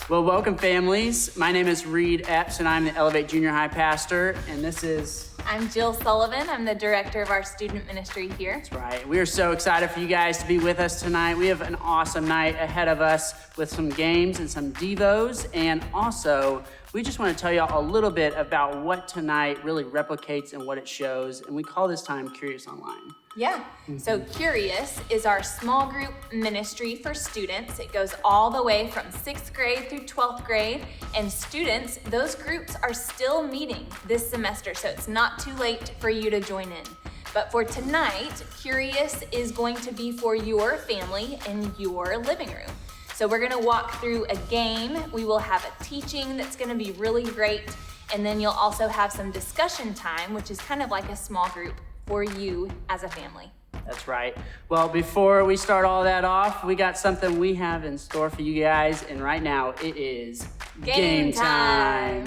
Well, welcome families. My name is Reed Epps and I'm the Elevate Junior High pastor, and this is... I'm Jill Sullivan. I'm the director of our student ministry here. That's right. We are so excited for you guys to be with us tonight. We have an awesome night ahead of us with some games and some devos, and also we just want to tell y'all a little bit about what tonight really replicates and what it shows, and we call this time Curious Online. Yeah, so Curious is our small group ministry for students. It goes all the way from 6th grade through 12th grade, and students, those groups are still meeting this semester, so it's not too late for you to join in. But for tonight, Curious is going to be for your family in your living room. So we're gonna walk through a game, we will have a teaching that's gonna be really great, and then you'll also have some discussion time, which is kind of like a small group for you as a family. That's right. Well, before we start all that off, we got something we have in store for you guys, and right now it is Game time.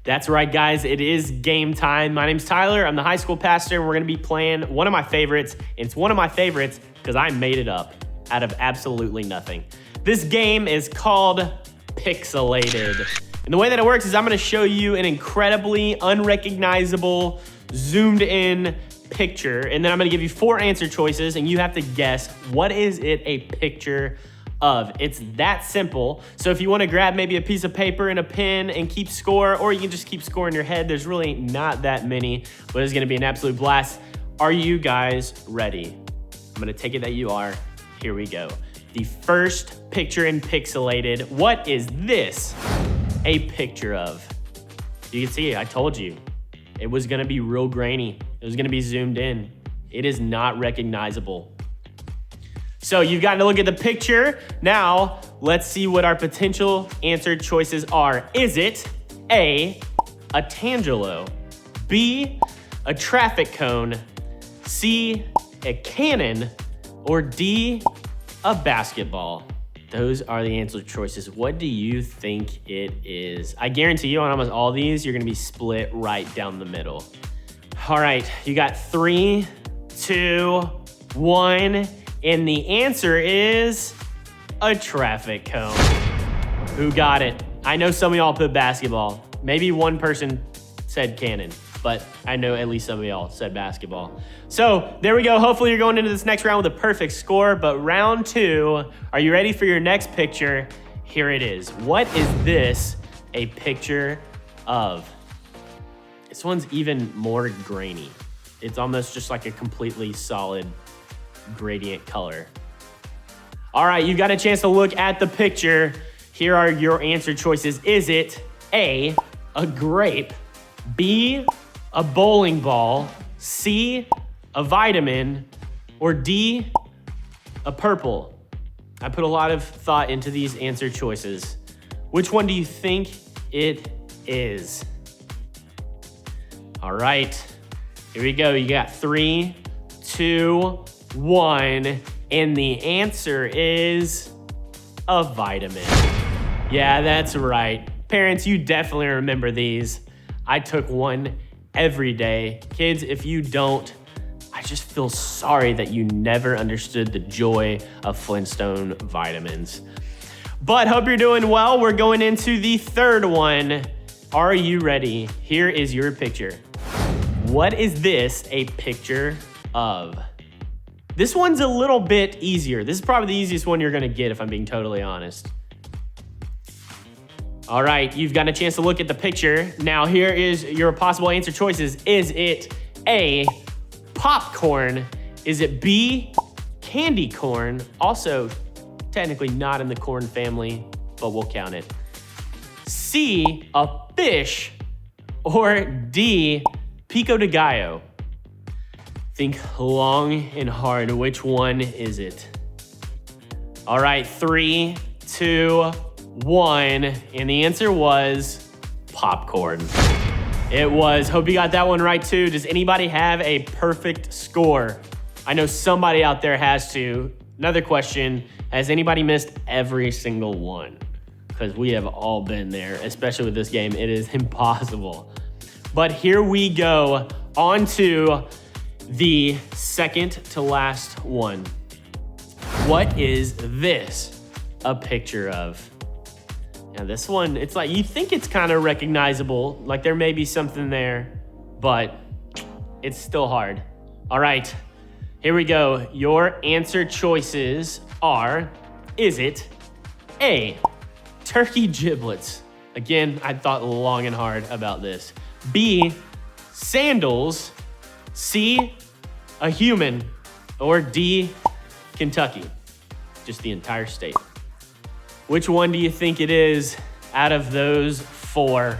That's right, guys. It is game time. My name's Tyler. I'm the high school pastor, and we're going to be playing one of my favorites. And it's one of my favorites because I made it up out of absolutely nothing. This game is called Pixelated. And the way that it works is I'm going to show you an incredibly unrecognizable, zoomed in picture, and then I'm going to give you 4 answer choices, and you have to guess what is it a picture of. It's that simple. So if you want to grab maybe a piece of paper and a pen and keep score, or you can just keep score in your head, there's really not that many, but it's going to be an absolute blast. Are you guys ready? I'm going to take it that you are. Here we go. The first picture in Pixelated. What is this a picture of? You can see, I told you. It was gonna be real grainy. It was gonna be zoomed in. It is not recognizable. So you've got to look at the picture. Now, let's see what our potential answer choices are. Is it A, a tangelo, B, a traffic cone, C, a cannon, or D, a basketball? Those are the answer choices. What do you think it is? I guarantee you on almost all these, you're gonna be split right down the middle. All right, you got 3, 2, 1, and the answer is a traffic cone. Who got it? I know some of y'all put basketball. Maybe one person said cannon, but I know at least some of y'all said basketball. So there we go. Hopefully you're going into this next round with a perfect score, but round 2, are you ready for your next picture? Here it is. What is this a picture of? This one's even more grainy. It's almost just like a completely solid gradient color. All right, you got a chance to look at the picture. Here are your answer choices. Is it A, a grape, B, a bowling ball, C, a vitamin, or D, a purple? I put a lot of thought into these answer choices. Which one do you think it is? All right, here we go. You got 3, 2, 1, and the answer is a vitamin. Yeah, that's right. Parents, you definitely remember these. I took one every day. Kids, if you don't, I just feel sorry that you never understood the joy of Flintstone vitamins. But hope you're doing well. We're going into the third one. Are you ready? Here is your picture. What is this a picture of? This one's a little bit easier. This is probably the easiest one you're gonna get if I'm being totally honest. All right, you've got a chance to look at the picture. Now here is your possible answer choices. Is it A, popcorn? Is it B, candy corn? Also, technically not in the corn family, but we'll count it. C, a fish? Or D, pico de gallo? Think long and hard. Which one is it? All right, 3, 2, 1, and the answer was popcorn. It was. Hope you got that one right too. Does anybody have a perfect score? I know somebody out there has to. Another question, has anybody missed every single one? Because we have all been there, especially with this game. It is impossible. But here we go, on to the second to last one. What is this a picture of? Now this one, it's like, you think it's kind of recognizable, like there may be something there, but it's still hard. All right, here we go. Your answer choices are, is it A, turkey giblets? Again, I thought long and hard about this. B, sandals. C, a human. Or D, Kentucky. Just the entire state. Which one do you think it is out of those four?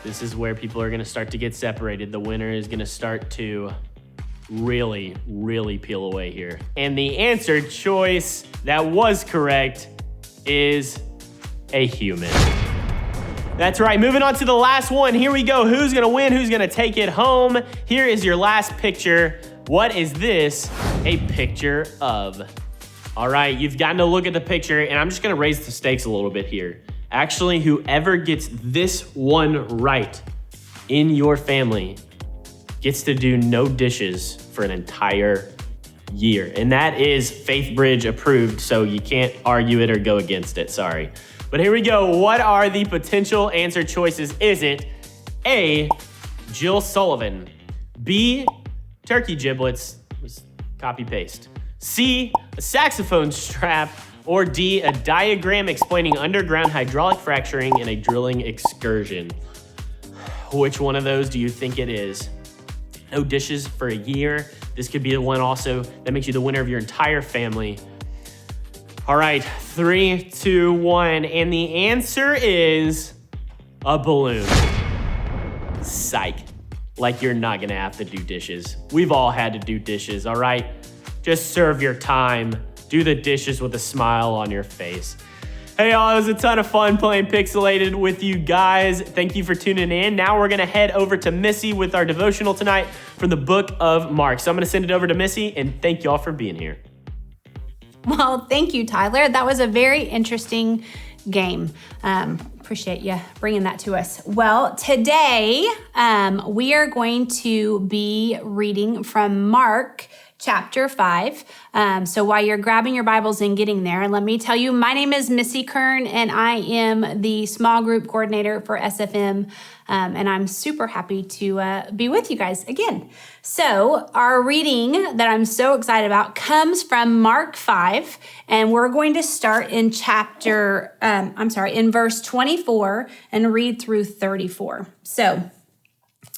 This is where people are gonna start to get separated. The winner is gonna start to really, really peel away here. And the answer choice that was correct is a human. That's right, moving on to the last one. Here we go, who's gonna win, who's gonna take it home? Here is your last picture. What is this a picture of? All right, you've gotten to look at the picture, and I'm just gonna raise the stakes a little bit here. Actually, whoever gets this one right in your family gets to do no dishes for an entire year. And that is Faith Bridge approved, so you can't argue it or go against it, sorry. But here we go. What are the potential answer choices? Is it A, Jill Sullivan, B, turkey giblets, was copy paste, C, a saxophone strap, or D, a diagram explaining underground hydraulic fracturing in a drilling excursion? Which one of those do you think it is? No dishes for a year. This could be the one also that makes you the winner of your entire family. All right, 3, 2, 1, and the answer is a balloon. Psych. Like you're not gonna have to do dishes. We've all had to do dishes, all right? Just serve your time. Do the dishes with a smile on your face. Hey y'all, it was a ton of fun playing Pixelated with you guys. Thank you for tuning in. Now we're gonna head over to Missy with our devotional tonight from the book of Mark. So I'm gonna send it over to Missy, and thank y'all for being here. Well, thank you, Tyler. That was a very interesting game. Appreciate you bringing that to us. Well, today we are going to be reading from Mark chapter 5. So while you're grabbing your Bibles and getting there, let me tell you, my name is Missy Kern, and I am the small group coordinator for SFM. And I'm super happy to be with you guys again. So our reading that I'm so excited about comes from Mark 5, and we're going to start in in verse 24 and read through 34. So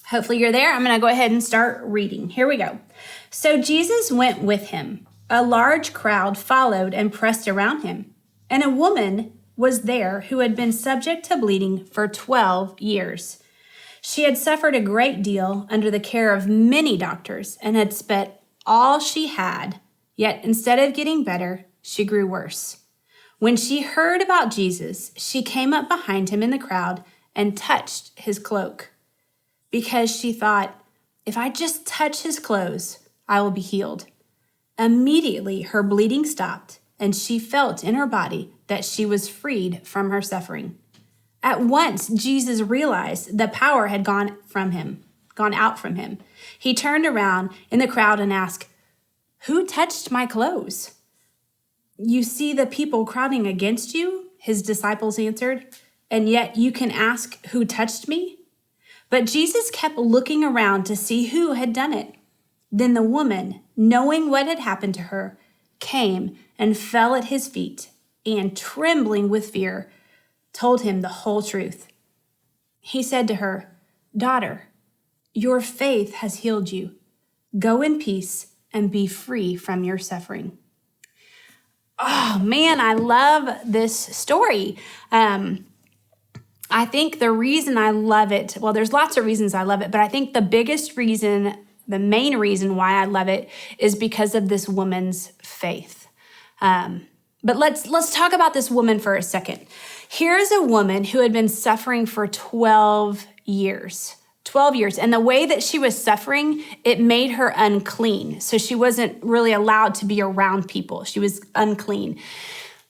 hopefully you're there. I'm going to go ahead and start reading. Here we go. So Jesus went with him. A large crowd followed and pressed around him. And a woman was there who had been subject to bleeding for 12 years. She had suffered a great deal under the care of many doctors and had spent all she had, yet instead of getting better, she grew worse. When she heard about Jesus, she came up behind him in the crowd and touched his cloak, because she thought, if I just touch his clothes, I will be healed. Immediately her bleeding stopped, and she felt in her body that she was freed from her suffering. At once, Jesus realized the power had gone out from him. He turned around in the crowd and asked, "Who touched my clothes?" "You see the people crowding against you," his disciples answered, "and yet you can ask, 'Who touched me?'" But Jesus kept looking around to see who had done it. Then the woman, knowing what had happened to her, came and fell at his feet, and trembling with fear, told him the whole truth. He said to her, "Daughter, your faith has healed you. Go in peace and be free from your suffering." Oh man, I love this story. I think the reason I love it, well, there's lots of reasons I love it, but I think the biggest reason, the main reason why I love it is because of this woman's faith. But let's talk about this woman for a second. Here's a woman who had been suffering for 12 years. 12 years. And the way that she was suffering, it made her unclean. So she wasn't really allowed to be around people. She was unclean.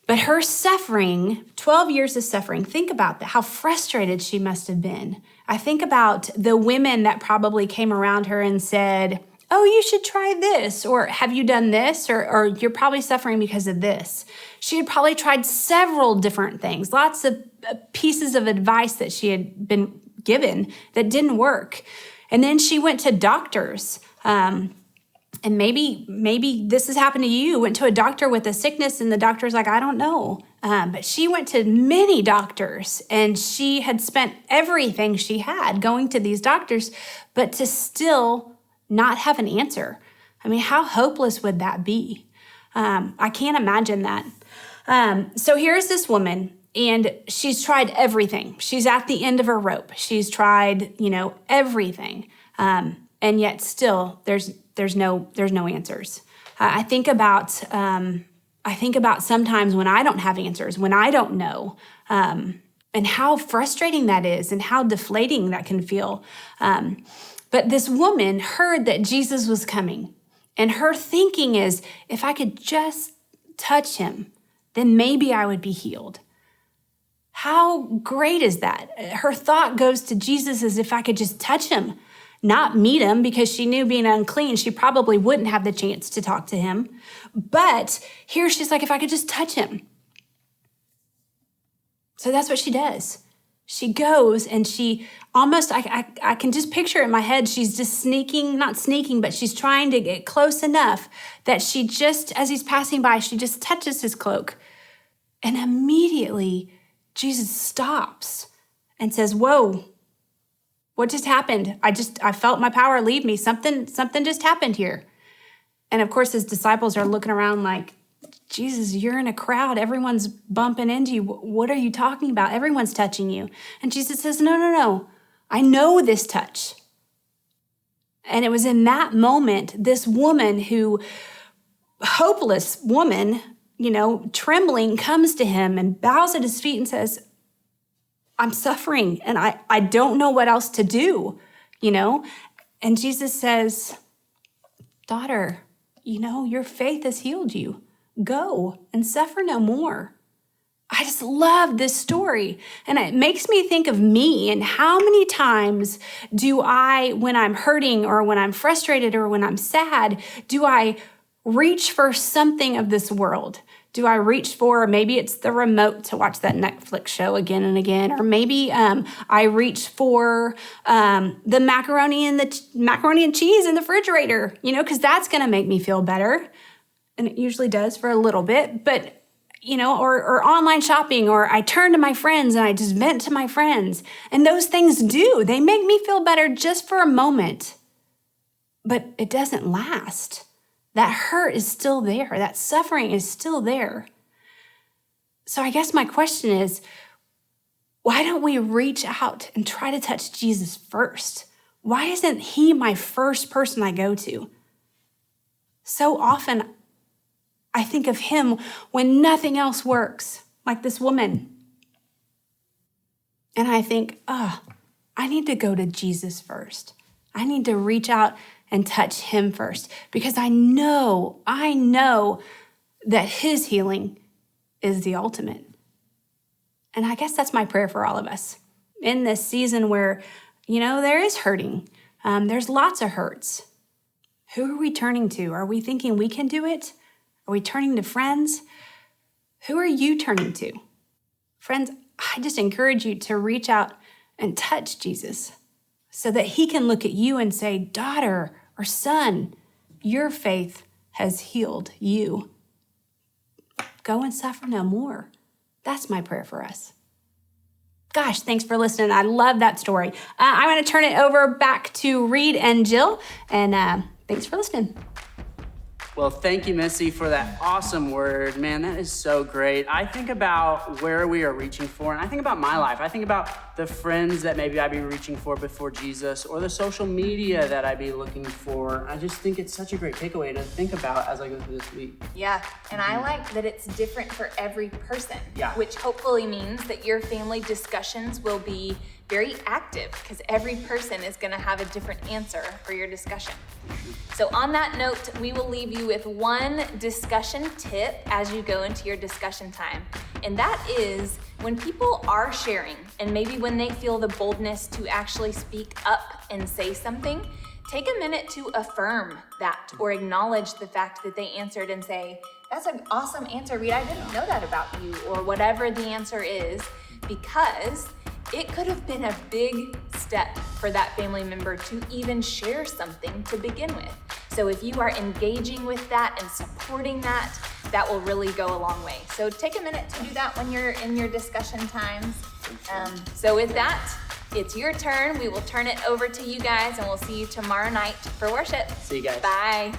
But her suffering, 12 years of suffering, think about that, how frustrated she must have been. I think about the women that probably came around her and said, oh, you should try this, or have you done this, or you're probably suffering because of this. She had probably tried several different things, lots of pieces of advice that she had been given that didn't work. And then she went to doctors. And maybe this has happened to you. Went to a doctor with a sickness and the doctor's like, I don't know. But she went to many doctors and she had spent everything she had going to these doctors, but to still not have an answer. I mean, how hopeless would that be? I can't imagine that. So here's this woman and she's tried everything. She's at the end of her rope. She's tried, everything. And yet still there's no answers. I think about sometimes when I don't have answers, when I don't know, and how frustrating that is and how deflating that can feel. But this woman heard that Jesus was coming, and her thinking is, if I could just touch him, then maybe I would be healed. How great is that? Her thought goes to Jesus as if I could just touch him, not meet him, because she knew being unclean, she probably wouldn't have the chance to talk to him. But here she's like, if I could just touch him. So that's what she does. She goes and she almost, I can just picture it in my head. She's just not sneaking, but she's trying to get close enough that she just, as he's passing by, she just touches his cloak. And immediately Jesus stops and says, whoa, what just happened? I felt my power leave me. Something just happened here. And of course, his disciples are looking around like, Jesus, you're in a crowd. Everyone's bumping into you. What are you talking about? Everyone's touching you. And Jesus says, no. I know this touch. And it was in that moment, this woman hopeless woman, trembling, comes to him and bows at his feet and says, I'm suffering and I don't know what else to do, And Jesus says, daughter, your faith has healed you. Go and suffer no more. I just love this story. And it makes me think of me and how many times do I, when I'm hurting or when I'm frustrated or when I'm sad, do I reach for something of this world? Do I reach for, maybe it's the remote to watch that Netflix show again and again, or maybe I reach for the macaroni and cheese in the refrigerator, because that's going to make me feel better. And it usually does for a little bit, but, or online shopping, or I turn to my friends and I just vent to my friends. And those things they make me feel better just for a moment, but it doesn't last. That hurt is still there. That suffering is still there. So I guess my question is, why don't we reach out and try to touch Jesus first? Why isn't he my first person I go to? So often I think of him when nothing else works, like this woman. And I think, I need to go to Jesus first. I need to reach out and touch him first, because I know that his healing is the ultimate. And I guess that's my prayer for all of us in this season where, there is hurting. There's lots of hurts. Who are we turning to? Are we thinking we can do it? Are we turning to friends? Who are you turning to? Friends, I just encourage you to reach out and touch Jesus so that he can look at you and say, daughter or son, your faith has healed you. Go and suffer no more. That's my prayer for us. Gosh, thanks for listening. I love that story. I'm going to turn it over back to Reed and Jill, and thanks for listening. Well, thank you, Missy, for that awesome word. Man, that is so great. I think about where we are reaching for, and I think about my life. I think about the friends that maybe I'd be reaching for before Jesus, or the social media that I'd be looking for. I just think it's such a great takeaway to think about as I go through this week. Yeah, and I like that it's different for every person, Yeah. Which hopefully means that your family discussions will be very active, because every person is going to have a different answer for your discussion. So on that note, we will leave you with one discussion tip as you go into your discussion time. And that is, when people are sharing, and maybe when they feel the boldness to actually speak up and say something, take a minute to affirm that or acknowledge the fact that they answered and say, that's an awesome answer, Reed. I didn't know that about you, or whatever the answer is, because it could have been a big step for that family member to even share something to begin with. So if you are engaging with that and supporting that, that will really go a long way. So take a minute to do that when you're in your discussion times. So with that, it's your turn. We will turn it over to you guys, and we'll see you tomorrow night for worship. See you guys. Bye.